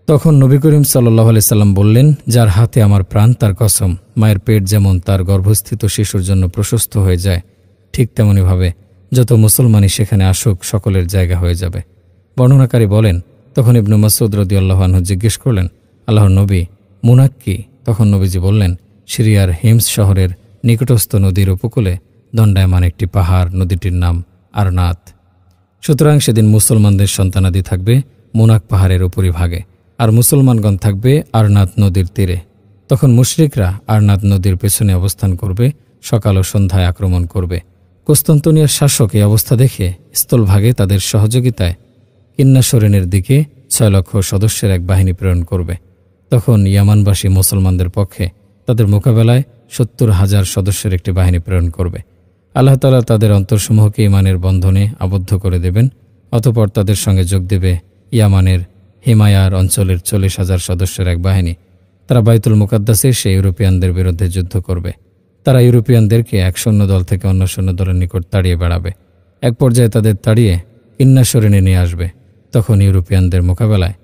তখন নবী করিম সাল্লাল্লাহু আলাইহি সাল্লাম বললেন, যার হাতে আমার প্রাণ তার কসম, মায়ের পেট যেমন তার গর্ভস্থিত শিশুর জন্য প্রশস্ত হয়ে যায়, ঠিক তেমনিভাবে যত মুসলমানই সেখানে আসুক সকলের জায়গা হয়ে যাবে। বর্ণনাকারী বলেন, তখন ইবনে মাসউদ রাদিয়াল্লাহু আনহু জিজ্ঞেস করলেন, আল্লাহর নবী, মুনাক কি? তখন নবীজি বললেন, সিরিয়ার হিমস শহরের নিকটস্থ নদীর উপকূলে দণ্ডায়মান একটি পাহাড়, নদীটির নাম আরনাত। সুতরাং সেদিন মুসলমানদের সন্তানাদি থাকবে মুনাক পাহাড়ের উপরিভাগে, আর মুসলমানগণ থাকবে আরনাত নদীর তীরে। তখন মুশরিকরা আরনাত নদীর পেছনে অবস্থান করবে, সকাল ও সন্ধ্যায় আক্রমণ করবে। কুস্তান্তনিয়ার শাসক এই অবস্থা দেখে স্থলভাগে তাদের সহযোগিতায় কিন্নাসরেনের দিকে 6 লক্ষ সদস্যের এক বাহিনী প্রেরণ করবে। তখন ইয়ামানবাসী মুসলমানদের পক্ষে তাদের মোকাবেলায় 70,000 সদস্যের একটি বাহিনী প্রেরণ করবে। আল্লাহ তাআলা তাদের অন্তরসমূহকে ঈমানের বন্ধনে আবদ্ধ করে দেবেন। অতঃপর তাদের সঙ্গে যোগ দেবে ইয়ামানের হিমায়ার অঞ্চলের 40,000 সদস্যের এক বাহিনী। তারা বাইতুল মুকাদ্দাসে এসে ইউরোপিয়ানদের বিরুদ্ধে যুদ্ধ করবে। তারা ইউরোপিয়ানদেরকে এক সৈন্যদল থেকে অন্য সৈন্যদলের নিকট তাড়িয়ে বেড়াবে। এক পর্যায়ে তাদের তাড়িয়ে কিন্না সরিয়ে নিয়ে আসবে। তখন ইউরোপিয়ানদের মোকাবেলায়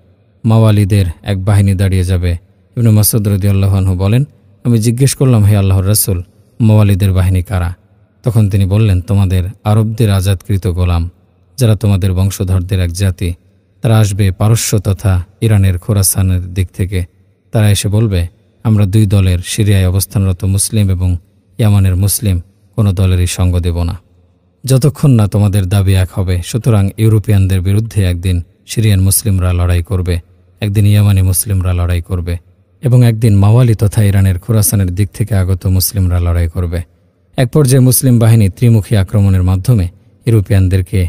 মাওয়ালিদের এক বাহিনী দাঁড়িয়ে যাবে। ইবনে মাসউদ রাদিয়াল্লাহু আনহু বলেন, আমি জিজ্ঞেস করলাম, হে আল্লাহর রাসূল, মাওয়ালিদের বাহিনী কারা? তখন তিনি বললেন, তোমাদের আরবদের আজাদকৃত গোলাম, যারা তোমাদের বংশধরদের এক জাতি। তারা আসবে পারস্য তথা ইরানের খোরাসানের দিক থেকে। তারা এসে বলবে, আমরা দুই দলের সিরিয়ায় অবস্থানরত মুসলিম এবং ইয়ামানের মুসলিম কোনো দলেরই সঙ্গ দেব না, যতক্ষণ না তোমাদের দাবি এক হবে। সুতরাং ইউরোপিয়ানদের বিরুদ্ধে একদিন সিরিয়ান মুসলিমরা লড়াই করবে, একদিন ইয়ামানি মুসলিমরা লড়াই করবে এবং একদিন মাওয়ালি তথা ইরানের খোরাসানের দিক থেকে আগত মুসলিমরা লড়াই করবে। এক পর্যায়ে মুসলিম বাহিনী ত্রিমুখী আক্রমণের মাধ্যমে ইউরোপিয়ানদেরকে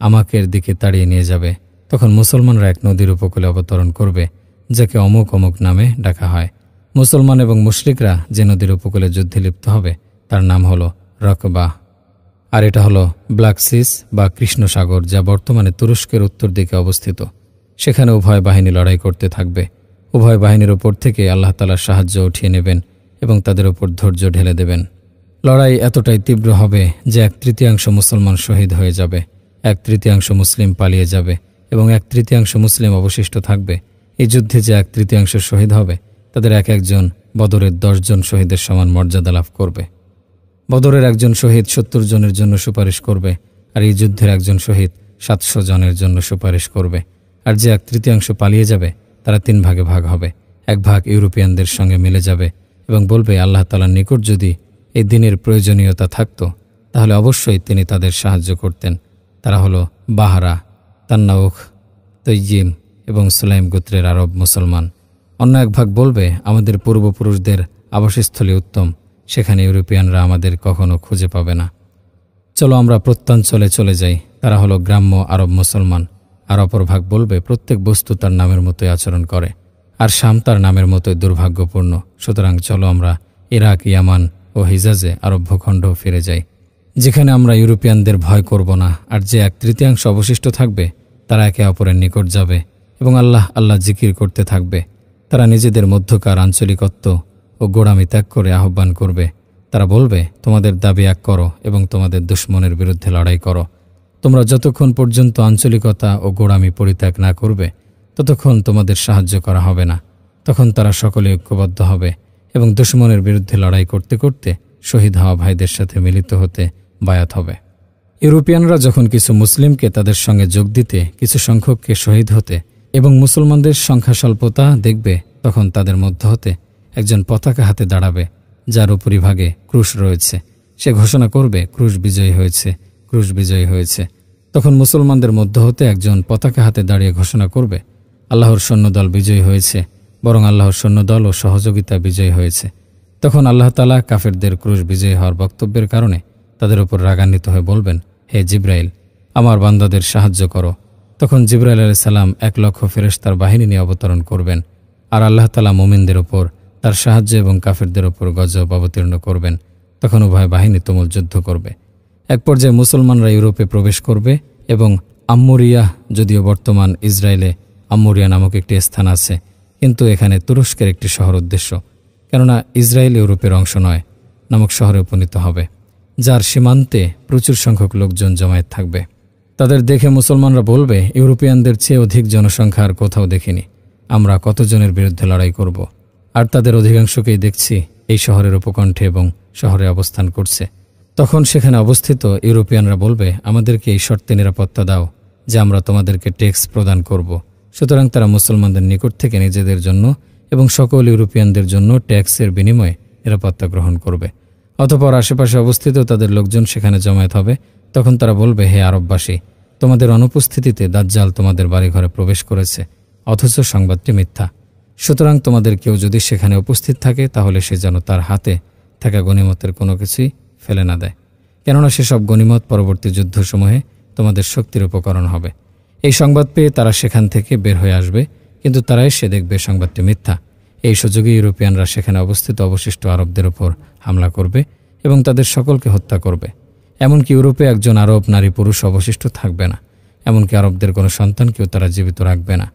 আমাকের দিকে তাড়িয়ে নিয়ে যাবে। তখন মুসলমানরা এক নদীর উপকূলে অবতরণ করবে, যাকে অমুক অমুক নামে ডাকা হয়। মুসলমান এবং মুশরিকরা যে নদীর উপকূলে যুদ্ধে লিপ্ত হবে তার নাম হলো রকবা, আর এটা হলো ব্ল্যাক সিস বা কৃষ্ণ সাগর, যা বর্তমানে তুরস্কের উত্তর দিকে অবস্থিত। সেখানে উভয় বাহিনী লড়াই করতে থাকবে। উভয় বাহিনীর ওপর থেকে আল্লাহ তাআলার সাহায্য উঠিয়ে নেবেন এবং তাদের ওপর ধৈর্য ঢেলে দেবেন। লড়াই এতটাই তীব্র হবে যে 1/3 মুসলমান শহীদ হয়ে যাবে, 1/3 মুসলিম পালিয়ে যাবে এবং 1/3 মুসলিম অবশিষ্ট থাকবে। এই যুদ্ধে যে 1/3 শহীদ হবে তাদের এক একজন বদরের 10 জন শহীদের সমান মর্যাদা লাভ করবে। বদরের একজন শহীদ 70 জনের জন্য সুপারিশ করবে, আর এই যুদ্ধের একজন শহীদ 700 জনের জন্য সুপারিশ করবে। আর যে 1/3 পালিয়ে যাবে তারা 3 ভাগে ভাগ হবে। এক ভাগ ইউরোপিয়ানদের সঙ্গে মিলে যাবে এবং বলবে, আল্লাহ তাআলার নিকট যদি এই দিনের প্রয়োজনীয়তা থাকত তাহলে অবশ্যই তিনি তাদের সাহায্য করতেন। তারা হলো বাহারা, তান্নাউখ, তৈজিম এবং সুলাইম গোত্রের আরব মুসলমান। অন্য এক ভাগ বলবে, আমাদের পূর্বপুরুষদের আবাসস্থলী উত্তম, সেখানে ইউরোপিয়ানরা আমাদের কখনো খুঁজে পাবে না। চলো আমরা প্রত্যঞ্চলে চলে যাই, তারা হলো গ্রাম্য আরব মুসলমান। আর অপর ভাগ বলবে, প্রত্যেক বস্তু তার নামের মতোই আচরণ করে, আর শাম তার নামের মতোই দুর্ভাগ্যপূর্ণ। সুতরাং চলো আমরা ইরাক, ইয়ামান ও হিজাজে আরব ভূখণ্ড ফিরে যাই, যেখানে আমরা ইউরোপিয়ানদের ভয় করব না। আর যে 1/3 অবশিষ্ট থাকবে তারা একে অপরের নিকট যাবে এবং আল্লাহ আল্লাহ জিকির করতে থাকবে। তারা নিজেদের মধ্যকার আঞ্চলিকত্ব ও গোড়ামি ত্যাগ করে আহ্বান করবে। তারা বলবে, তোমাদের দাবি এক করো এবং তোমাদের দুশমনের বিরুদ্ধে লড়াই করো। তোমরা যতক্ষণ পর্যন্ত আঞ্চলিকতা ও গোড়ামি পরিত্যাগ না করবে ততক্ষণ তোমাদের সাহায্য করা হবে না। তখন তারা সকলে ঐক্যবদ্ধ হবে এবং দুশমনের বিরুদ্ধে লড়াই করতে করতে শহীদ হওয়া ভাইদের সাথে মিলিত হতে বায়াত হবে। ইউরোপিয়ানরা যখন কিছু মুসলিমকে তাদের সঙ্গে যোগ দিতে, কিছু সংখ্যককে শহীদ হতে এবং মুসলমানদের সংখ্যা স্বল্পতা দেখবে, তখন তাদের মধ্য হতে একজন পতাকা হাতে দাঁড়াবে, যার উপরিভাগে ক্রুশ রয়েছে। সে ঘোষণা করবে, ক্রুশ বিজয়ী হয়েছে, ক্রুশ বিজয়ী হয়েছে। তখন মুসলমানদের মধ্য হতে একজন পতাকা হাতে দাঁড়িয়ে ঘোষণা করবে, আল্লাহর সৈন্যদল বিজয়ী হয়েছে, বরং আল্লাহর সৈন্যদল ও সহযোগিতা বিজয়ী হয়েছে। তখন আল্লাহ তাআলা কাফেরদের ক্রুশ বিজয়ী হওয়ার বক্তব্যের কারণে তাদের উপর রাগান্বিত হয়ে বলবেন, হে জিব্রাইল, আমার বান্দাদের সাহায্য করো। তখন জিব্রাইল আলাইহিস সালাম 1,00,000 ফেরেশতার বাহিনী নিয়ে অবতরণ করবেন, আর আল্লাহ তাআলা মুমিনদের ওপর তার সাহায্য এবং কাফেরদের ওপর গজব অবতীর্ণ করবেন। তখন উভয় বাহিনী তুমুল যুদ্ধ করবে। এক পর্যায়ে মুসলমানরা ইউরোপে প্রবেশ করবে এবং আম্মুরিয়া, যদিও বর্তমান ইসরায়েলে আম্মুরিয়া নামক একটি স্থান আছে, কিন্তু এখানে তুরস্কের একটি শহর উদ্দেশ্য, কেননা ইসরায়েল ইউরোপের অংশ নয়, নামক শহরে উপনীত হবে, যার সীমান্তে প্রচুর সংখ্যক লোকজন জমায়েত থাকবে। তাদের দেখে মুসলমানরা বলবে, ইউরোপিয়ানদের চেয়ে অধিক জনসংখ্যা আর কোথাও দেখিনি, আমরা কতজনের বিরুদ্ধে লড়াই করব। আর তাদের অধিকাংশকেই দেখছি এই শহরের উপকণ্ঠে এবং শহরে অবস্থান করছে। তখন সেখানে অবস্থিত ইউরোপিয়ানরা বলবে, আমাদেরকে এই শর্তে নিরাপত্তা দাও যে আমরা তোমাদেরকে ট্যাক্স প্রদান করব। সুতরাং তারা মুসলমানদের নিকট থেকে নিজেদের জন্য এবং সকল ইউরোপিয়ানদের জন্য ট্যাক্সের বিনিময়ে নিরাপত্তা গ্রহণ করবে। অতঃপর আশেপাশে অবস্থিত তাদের লোকজন সেখানে জমায়েত হবে। তখন তারা বলবে, হে আরববাসী, তোমাদের অনুপস্থিতিতে দাজ্জাল তোমাদের বাড়িঘরে প্রবেশ করেছে, অথচ সংবাদটি মিথ্যা। সুতরাং তোমাদের কেউ যদি সেখানে উপস্থিত থাকে তাহলে সে যেন তার হাতে থাকা গনিমতের কোনো কিছুই ফেলে না দেয়, কেননা সেসব গনিমত পরবর্তী যুদ্ধসমূহে তোমাদের শক্তির উপকরণ হবে। এই সংবাদ পেয়ে তারা সেখান থেকে বের হয়ে আসবে, কিন্তু তারা এসে দেখবে সংবাদটি মিথ্যা। এই সুযোগে ইউরোপিয়ানরা সেখানে অবস্থিত অবশিষ্ট আরবদের উপর হামলা করবে এবং তাদের সকলকে হত্যা করবে। এমনকি ইউরোপে একজন আরব নারী পুরুষ অবশিষ্ট থাকবে না, এমনকি আরবদের কোনো সন্তানকেও তারা জীবিত রাখবে না।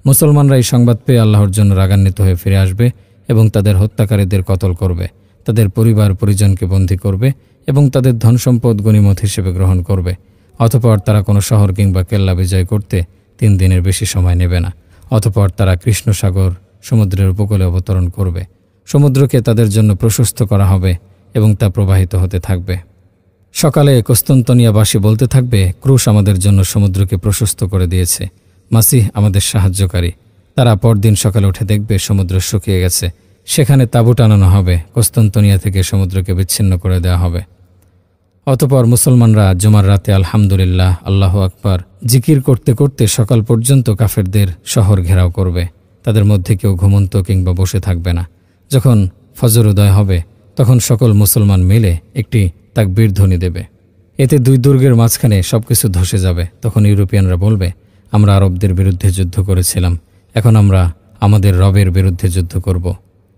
মুসলমানরা এই সংবাদ পেয়ে আল্লাহর জন্য রাগান্বিত হয়ে ফিরে আসবে এবং তাদের হত্যাকারীদের কতল করবে, তাদের পরিবার পরিজনকে বন্দী করবে এবং তাদের ধনসম্পদ গনিমত হিসেবে গ্রহণ করবে। অতঃপর তারা কোনো শহর কিংবা কেল্লা বিজয় করতে 3 দিনের বেশি সময় নেবে না। অতঃপর তারা কৃষ্ণ সাগর সমুদ্রের উপকূলে অবতরণ করবে। সমুদ্রকে তাদের জন্য প্রশস্ত করা হবে এবং তা প্রবাহিত হতে থাকবে। সকালে কস্তন্তনিয়াবাসী বলতে থাকবে, ক্রুশ আমাদের জন্য সমুদ্রকে প্রশস্ত করে দিয়েছে, মাসিহ আমাদের সাহায্যকারী। তারা পরদিন সকালে উঠে দেখবে সমুদ্র শুকিয়ে গেছে। সেখানে তাঁবু টানানো হবে, কস্তন্তনিয়া থেকে সমুদ্রকে বিচ্ছিন্ন করে দেওয়া হবে। অতঃপর মুসলমানরা জুমার রাতে আলহামদুলিল্লাহ, আল্লাহু আকবার জিকির করতে করতে সকাল পর্যন্ত কাফেরদের শহর ঘেরাও করবে। তাদের মধ্যে কেউ ঘুমন্ত কিংবা বসে থাকবে না। যখন ফজর উদয় হবে তখন সকল মুসলমান মিলে একটি তাকবীর ধ্বনি দেবে। এতে 2 দুর্গের মাঝখানে সবকিছু ধসে যাবে। তখন ইউরোপিয়ানরা বলবে, আমরা আরবদের বিরুদ্ধে যুদ্ধ করেছিলাম, এখন আমরা আমাদের রবের বিরুদ্ধে যুদ্ধ করব।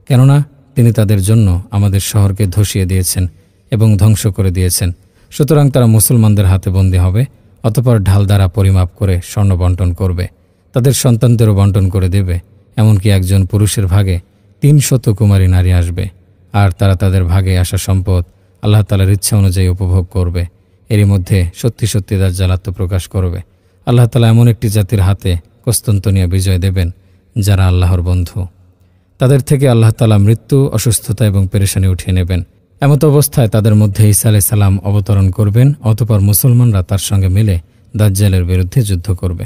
কেননা তিনি তাদের জন্য আমাদের শহরকে ধসিয়ে দিয়েছেন এবং ধ্বংস করে দিয়েছেন। সুতরাং তারা মুসলমানদের হাতে বন্দী হবে। অতঃপর ঢাল দ্বারা পরিমাপ করে স্বর্ণ বন্টন করবে, তাদের সন্তানদেরও বন্টন করে দেবে। এমনকি একজন পুরুষের ভাগে 300 কুমারী নারী আসবে, আর তারা তাদের ভাগে আসা সম্পদ আল্লাহ তাআলার ইচ্ছা অনুযায়ী উপভোগ করবে। এরই মধ্যে সত্যি সত্যি দাজ্জাল আত্মপ্রকাশ করবে। আল্লাহ তাআলা এমন একটি জাতির হাতে কস্তন্তনিয়া বিজয় দেবেন যারা আল্লাহর বন্ধু। তাদের থেকে আল্লাহ তাআলা মৃত্যু, অসুস্থতা এবং পেরেশানি উঠিয়ে নেবেন। এমত অবস্থায় তাদের মধ্যে ঈসা আলাইহিস সালাম অবতরণ করবেন। অতঃপর মুসলমানরা তার সঙ্গে মিলে দাজ্জালের বিরুদ্ধে যুদ্ধ করবে।